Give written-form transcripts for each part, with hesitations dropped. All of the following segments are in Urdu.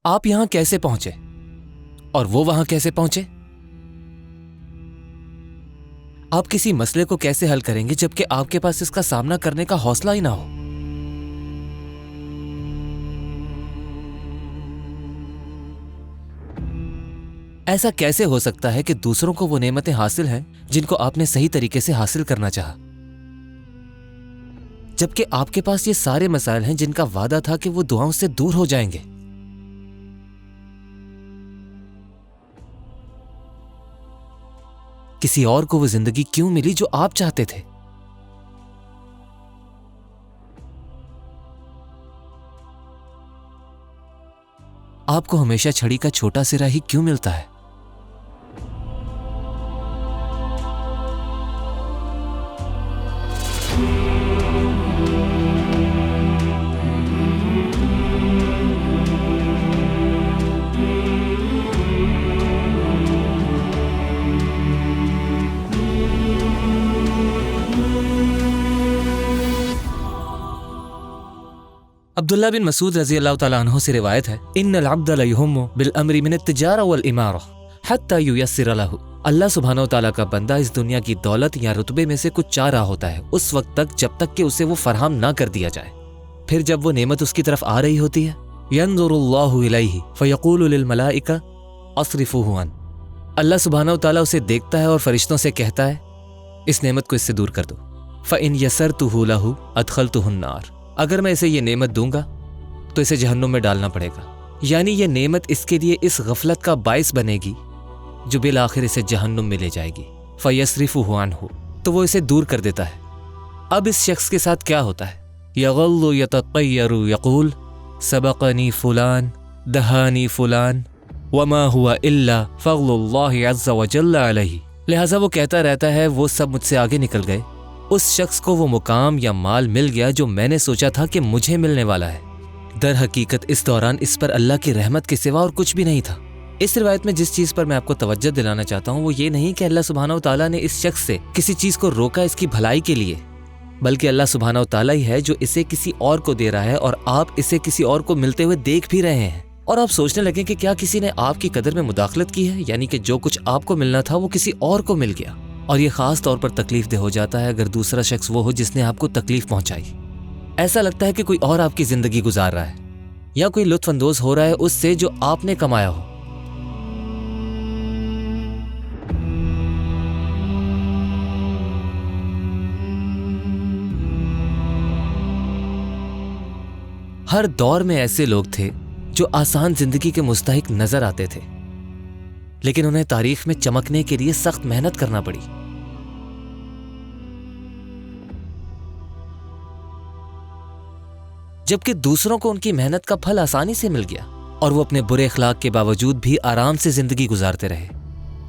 آپ یہاں کیسے پہنچے اور وہ وہاں کیسے پہنچے؟ آپ کسی مسئلے کو کیسے حل کریں گے جبکہ آپ کے پاس اس کا سامنا کرنے کا حوصلہ ہی نہ ہو؟ ایسا کیسے ہو سکتا ہے کہ دوسروں کو وہ نعمتیں حاصل ہیں جن کو آپ نے صحیح طریقے سے حاصل کرنا چاہا، جبکہ آپ کے پاس یہ سارے مسائل ہیں جن کا وعدہ تھا کہ وہ دعاؤں سے دور ہو جائیں گے؟ کسی اور کو وہ زندگی کیوں ملی جو آپ چاہتے تھے؟ آپ کو ہمیشہ چھڑی کا چھوٹا سرا ہی کیوں ملتا ہے؟ عبداللہ بن مسعود رضی اللہ تعالیٰ عنہ سے روایت ہے، ان العبد لیہم بالامر من التجارہ والامارہ حتی ییسر لہ۔ اللہ سبحانہ وتعالیٰ کا بندہ اس دنیا کی دولت یا رتبے میں سے کچھ چاہ رہا ہوتا ہے اس وقت تک جب تک کہ اسے وہ فراہم نہ کر دیا جائے۔ پھر جب وہ نعمت اس کی طرف آ رہی ہوتی ہے، ینظر اللہ الیہ فیقول للملائکہ اصرفوہ عنہ، اللہ سبحانہ وتعالیٰ اسے دیکھتا ہے اور فرشتوں سے کہتا ہے اس نعمت کو اس سے دور کر دو۔ فإن یسرتہ لہ ادخلتہ النار، اگر میں اسے یہ نعمت دوں گا تو اسے جہنم میں ڈالنا پڑے گا، یعنی یہ نعمت اس کے لیے اس غفلت کا باعث بنے گی جو بالآخر اسے جہنم میں لے جائے گی۔ فیصرفہ عنہ، تو وہ اسے دور کر دیتا ہے۔ اب اس شخص کے ساتھ کیا ہوتا ہے؟ یغل یتطیر یقول سبقنی فلان دہانی فلان وما ہوا الا فضل اللہ عز وجل علیہ، لہٰذا وہ کہتا رہتا ہے وہ سب مجھ سے آگے نکل گئے، اس شخص کو وہ مقام یا مال مل گیا جو میں نے سوچا تھا کہ مجھے ملنے والا ہے۔ در حقیقت اس دوران اس پر اللہ کی رحمت کے سوا اور کچھ بھی نہیں تھا۔ اس روایت میں جس چیز پر میں آپ کو توجہ دلانا چاہتا ہوں وہ یہ نہیں کہ اللہ سبحانہ وتعالیٰ نے اس شخص سے کسی چیز کو روکا اس کی بھلائی کے لیے، بلکہ اللہ سبحانہ وتعالیٰ ہی ہے جو اسے کسی اور کو دے رہا ہے اور آپ اسے کسی اور کو ملتے ہوئے دیکھ بھی رہے ہیں۔ اور آپ سوچنے لگیں کہ کیا کسی نے آپ کی قدر میں مداخلت کی ہے، یعنی کہ جو کچھ آپ کو ملنا تھا وہ کسی اور کو مل گیا۔ اور یہ خاص طور پر تکلیف دہ ہو جاتا ہے اگر دوسرا شخص وہ ہو جس نے آپ کو تکلیف پہنچائی۔ ایسا لگتا ہے کہ کوئی اور آپ کی زندگی گزار رہا ہے یا کوئی لطف اندوز ہو رہا ہے اس سے جو آپ نے کمایا ہو۔ ہر دور میں ایسے لوگ تھے جو آسان زندگی کے مستحق نظر آتے تھے، لیکن انہیں تاریخ میں چمکنے کے لیے سخت محنت کرنا پڑی۔ جبکہ دوسروں کو ان کی محنت کا پھل آسانی سے مل گیا اور وہ اپنے برے اخلاق کے باوجود بھی آرام سے زندگی گزارتے رہے۔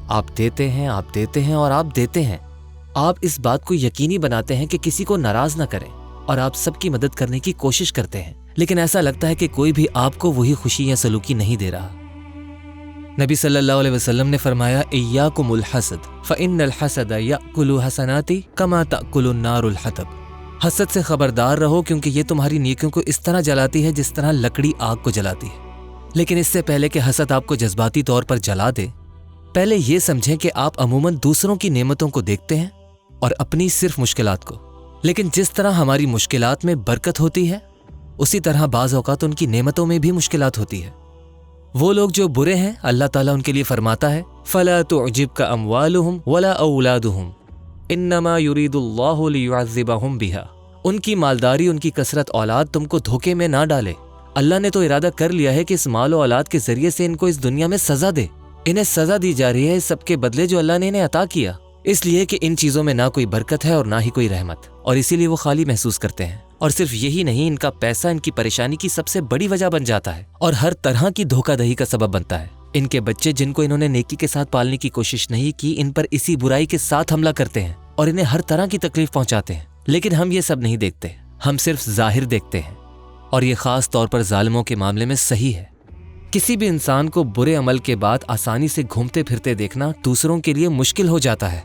آپ دیتے ہیں، آپ دیتے ہیں اور آپ دیتے ہیں۔ آپ اس بات کو یقینی بناتے ہیں کہ کسی کو ناراض نہ کریں اور آپ سب کی مدد کرنے کی کوشش کرتے ہیں، لیکن ایسا لگتا ہے کہ کوئی بھی آپ کو وہی خوشی یا سلوکی نہیں دے رہا۔ نبی صلی اللہ علیہ وسلم نے فرمایا ایاکم الحسد فإن الحسد یأکل حسنات کما تأکل النار الحطب، حسد سے خبردار رہو کیونکہ یہ تمہاری نیکیوں کو اس طرح جلاتی ہے جس طرح لکڑی آگ کو جلاتی ہے۔ لیکن اس سے پہلے کہ حسد آپ کو جذباتی طور پر جلا دے، پہلے یہ سمجھیں کہ آپ عموماً دوسروں کی نعمتوں کو دیکھتے ہیں اور اپنی صرف مشکلات کو، لیکن جس طرح ہماری مشکلات میں برکت ہوتی ہے اسی طرح بعض اوقات ان کی نعمتوں میں بھی مشکلات ہوتی ہے۔ وہ لوگ جو برے ہیں اللہ تعالیٰ ان کے لیے فرماتا ہے فَلَا تُعْجِبْكَ أَمْوَالُهُمْ وَلَا أَوْلَادُهُمْ إِنَّمَا يُرِيدُ اللَّهُ لِيُعَذِّبَهُمْ بِهَا، ان کی مالداری، ان کی کثرت اولاد تم کو دھوکے میں نہ ڈالے، اللہ نے تو ارادہ کر لیا ہے کہ اس مال و اولاد کے ذریعے سے ان کو اس دنیا میں سزا دے۔ انہیں سزا دی جا رہی ہے اس سب کے بدلے جو اللہ نے انہیں عطا کیا، اس لیے کہ ان چیزوں میں نہ کوئی برکت ہے اور نہ ہی کوئی رحمت، اور اسی لیے وہ خالی محسوس کرتے ہیں۔ اور صرف یہی نہیں، ان کا پیسہ ان کی پریشانی کی سب سے بڑی وجہ بن جاتا ہے اور ہر طرح کی دھوکہ دہی کا سبب بنتا ہے۔ ان کے بچے جن کو انہوں نے نیکی کے ساتھ پالنے کی کوشش نہیں کی، ان پر اسی برائی کے ساتھ حملہ کرتے ہیں اور انہیں ہر طرح کی تکلیف پہنچاتے ہیں، لیکن ہم یہ سب نہیں دیکھتے، ہم صرف ظاہر دیکھتے ہیں، اور یہ خاص طور پر ظالموں کے معاملے میں صحیح ہے۔ کسی بھی انسان کو برے عمل کے بعد آسانی سے گھومتے پھرتے دیکھنا دوسروں کے لیے مشکل ہو جاتا ہے،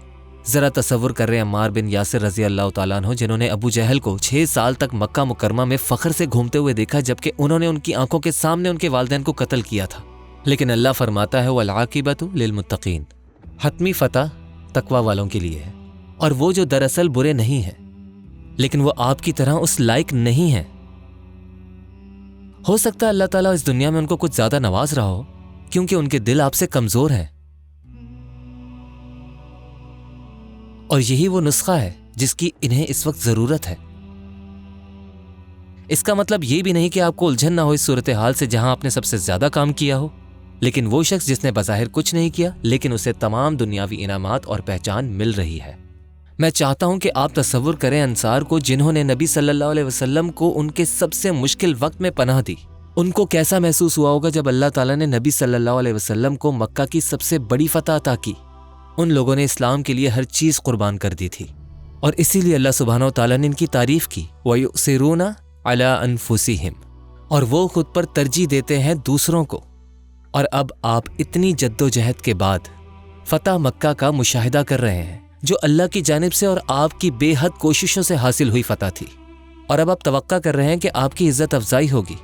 ذرا تصور کر رہے ہیں عمار بن یاسر رضی اللہ تعالیٰ عنہ، جنہوں نے ابو جہل کو 6 سال تک مکہ مکرمہ میں فخر سے گھومتے ہوئے دیکھا، جبکہ انہوں نے ان کی آنکھوں کے سامنے ان کے والدین کو قتل کیا تھا۔ لیکن اللہ فرماتا ہے وَالْعَاقِبَةُ لِلْمُتَّقِينَ، حتمی فتح تقوی والوں کے لیے ہے، اور وہ جو دراصل برے نہیں ہیں لیکن وہ آپ کی طرح اس لائق نہیں ہیں۔ ہو سکتا ہے اللہ تعالیٰ اس دنیا میں ان کو کچھ زیادہ نواز رہا ہو کیونکہ ان کے دل آپ سے کمزور ہیں، اور یہی وہ نسخہ ہے جس کی انہیں اس وقت ضرورت ہے۔ اس کا مطلب یہ بھی نہیں کہ آپ کو الجھن نہ ہو اس صورتحال سے جہاں آپ نے سب سے زیادہ کام کیا ہو، لیکن وہ شخص جس نے بظاہر کچھ نہیں کیا لیکن اسے تمام دنیاوی انعامات اور پہچان مل رہی ہے۔ میں چاہتا ہوں کہ آپ تصور کریں انصار کو جنہوں نے نبی صلی اللہ علیہ وسلم کو ان کے سب سے مشکل وقت میں پناہ دی، ان کو کیسا محسوس ہوا ہوگا جب اللہ تعالیٰ نے نبی صلی اللہ علیہ وسلم کو مکہ کی سب سے بڑی فتح عطا کی۔ ان لوگوں نے اسلام کے لیے ہر چیز قربان کر دی تھی، اور اسی لیے اللہ سبحانہ و تعالیٰ نے ان کی تعریف کی وَيُؤْثِرُونَ عَلَىٰ أَنفُسِهِمْ، اور وہ خود پر ترجیح دیتے ہیں دوسروں کو۔ اور اب آپ اتنی جد و جہد کے بعد فتح مکہ کا مشاہدہ کر رہے ہیں جو اللہ کی جانب سے اور آپ کی بے حد کوششوں سے حاصل ہوئی فتح تھی، اور اب آپ توقع کر رہے ہیں کہ آپ کی عزت افزائی ہوگی۔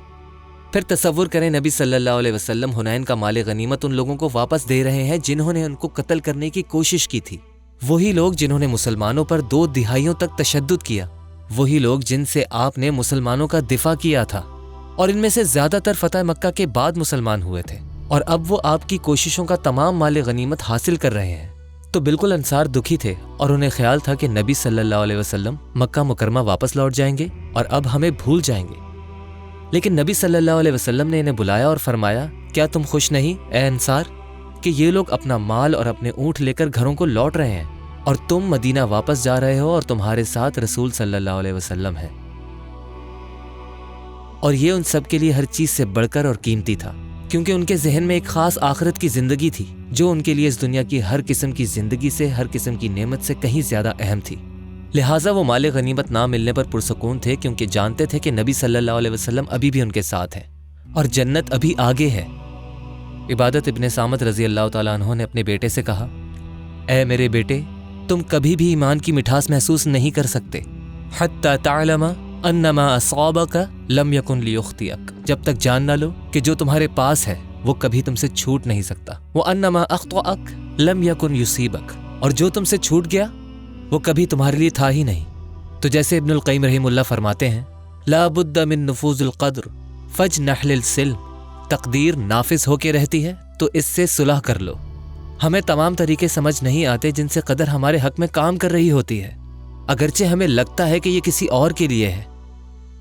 پھر تصور کریں نبی صلی اللہ علیہ وسلم حنین کا مال غنیمت ان لوگوں کو واپس دے رہے ہیں جنہوں نے ان کو قتل کرنے کی کوشش کی تھی، وہی لوگ جنہوں نے مسلمانوں پر 2 دہائیوں تک تشدد کیا، وہی لوگ جن سے آپ نے مسلمانوں کا دفاع کیا تھا، اور ان میں سے زیادہ تر فتح مکہ کے بعد مسلمان ہوئے تھے، اور اب وہ آپ کی کوششوں کا تمام مال غنیمت حاصل کر رہے ہیں۔ تو بالکل انصار دکھی تھے، اور انہیں خیال تھا کہ نبی صلی اللہ علیہ وسلم مکہ مکرمہ واپس لوٹ جائیں گے اور اب ہمیں بھول جائیں گے۔ لیکن نبی صلی اللہ علیہ وسلم نے انہیں بلایا اور فرمایا، کیا تم خوش نہیں اے انصار کہ یہ لوگ اپنا مال اور اپنے اونٹ لے کر گھروں کو لوٹ رہے ہیں، اور تم مدینہ واپس جا رہے ہو اور تمہارے ساتھ رسول صلی اللہ علیہ وسلم ہے۔ اور یہ ان سب کے لیے ہر چیز سے بڑھ کر اور قیمتی تھا، کیونکہ ان کے ذہن میں ایک خاص آخرت کی زندگی تھی جو ان کے لیے اس دنیا کی ہر قسم کی زندگی سے، ہر قسم کی نعمت سے کہیں زیادہ اہم تھی۔ لہٰذا وہ مال غنیمت نہ ملنے پر پرسکون تھے، کیونکہ جانتے تھے کہ نبی صلی اللہ علیہ وسلم ابھی بھی ان کے ساتھ ہیں اور جنت ابھی آگے ہے۔ عبادت ابن صامت رضی اللہ تعالیٰ عنہ نے اپنے بیٹے سے کہا، اے میرے بیٹے، تم کبھی بھی ایمان کی مٹھاس محسوس نہیں کر سکتے حتی تعلم انما اصابک لم یکن لیخطئک، جب تک جان نہ لو کہ جو تمہارے پاس ہے وہ کبھی تم سے چھوٹ نہیں سکتا، وانما اخطأک لم یکن یصیبک، اور جو تم سے چھوٹ گیا وہ کبھی تمہارے لیے تھا ہی نہیں۔ تو جیسے ابن القیم رحمہ اللہ فرماتے ہیں، لا بد من نفوذ القدر فاجنح للسلم، تقدیر نافذ ہو کے رہتی ہے تو اس سے صلح کر لو۔ ہمیں تمام طریقے سمجھ نہیں آتے جن سے قدر ہمارے حق میں کام کر رہی ہوتی ہے، اگرچہ ہمیں لگتا ہے کہ یہ کسی اور کے لیے ہے۔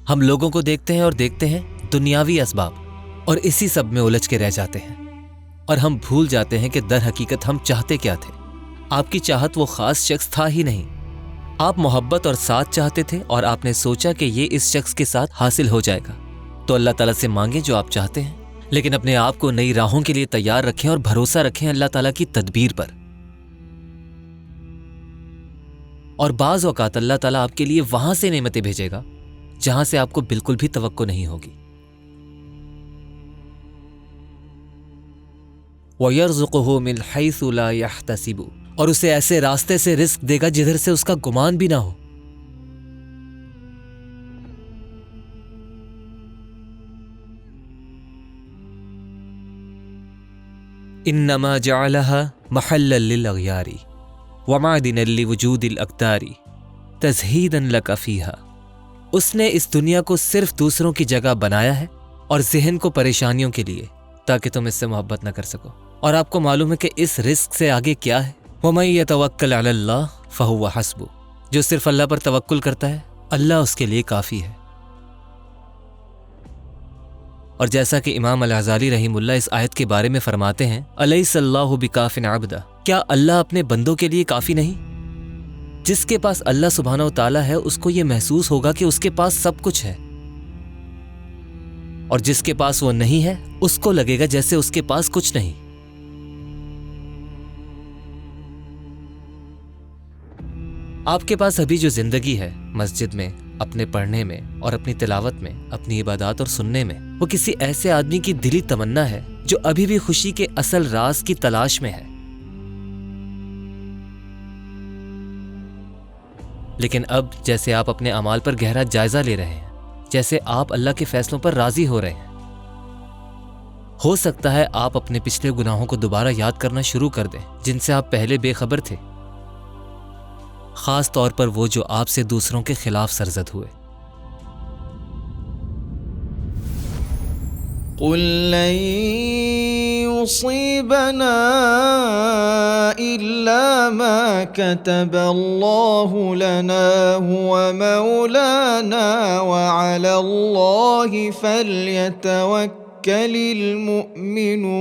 ہم لوگوں کو دیکھتے ہیں اور دیکھتے ہیں دنیاوی اسباب، اور اسی سب میں الجھ کے رہ جاتے ہیں، اور ہم بھول جاتے ہیں کہ در حقیقت ہم چاہتے کیا تھے۔ آپ کی چاہت وہ خاص شخص تھا ہی نہیں، آپ محبت اور ساتھ چاہتے تھے، اور آپ نے سوچا کہ یہ اس شخص کے ساتھ حاصل ہو جائے گا۔ تو اللہ تعالیٰ سے مانگیں جو آپ چاہتے ہیں، لیکن اپنے آپ کو نئی راہوں کے لیے تیار رکھیں اور بھروسہ رکھیں اللہ تعالیٰ کی تدبیر پر۔ اور بعض اوقات اللہ تعالیٰ آپ کے لیے وہاں سے نعمتیں بھیجے گا جہاں سے آپ کو بالکل بھی توقع نہیں ہوگی۔ وَيَرْزُقُهُ مِنْ حَيْثُ لَا يَحْتَسِبُ، اور اسے ایسے راستے سے رزق دے گا جدھر سے اس کا گمان بھی نہ ہو۔ انما جعلها محلا للاغیار ومعدنا لوجود الاقدار تزہیدا لک فیہا، اس نے اس دنیا کو صرف دوسروں کی جگہ بنایا ہے اور ذہن کو پریشانیوں کے لیے، تاکہ تم اس سے محبت نہ کر سکو، اور آپ کو معلوم ہے کہ اس رزق سے آگے کیا ہے۔ وَمَن يَتَوَكَّلْ عَلَى اللَّهِ فَهُوَ حَسْبُهُ، جو صرف اللہ پر توکل کرتا ہے اللہ اس کے لیے کافی ہے۔ اور جیسا کہ امام الغزالی رحمہ اللہ اس آیت کے بارے میں فرماتے ہیں، أَلَيْسَ اللَّهُ بِكَافٍ عَبْدًا، کیا اللہ اپنے بندوں کے لیے کافی نہیں؟ جس کے پاس اللہ سبحانہ و تعالیٰ ہے اس کو یہ محسوس ہوگا کہ اس کے پاس سب کچھ ہے، اور جس کے پاس وہ نہیں ہے اس کو لگے گا جیسے اس کے پاس کچھ نہیں۔ آپ کے پاس ابھی جو زندگی ہے مسجد میں، اپنے پڑھنے میں اور اپنی تلاوت میں، اپنی عبادات اور سننے میں، وہ کسی ایسے آدمی کی دلی تمنا ہے جو ابھی بھی خوشی کے اصل راز کی تلاش میں ہے۔ لیکن اب جیسے آپ اپنے اعمال پر گہرا جائزہ لے رہے ہیں، جیسے آپ اللہ کے فیصلوں پر راضی ہو رہے ہیں، ہو سکتا ہے آپ اپنے پچھلے گناہوں کو دوبارہ یاد کرنا شروع کر دیں جن سے آپ پہلے بے خبر تھے، خاص طور پر وہ جو آپ سے دوسروں کے خلاف سرزد ہوئے۔ قل لن يصيبنا إلا ما كتب الله لنا هو مولانا وعلى الله فليتوكل المؤمنون۔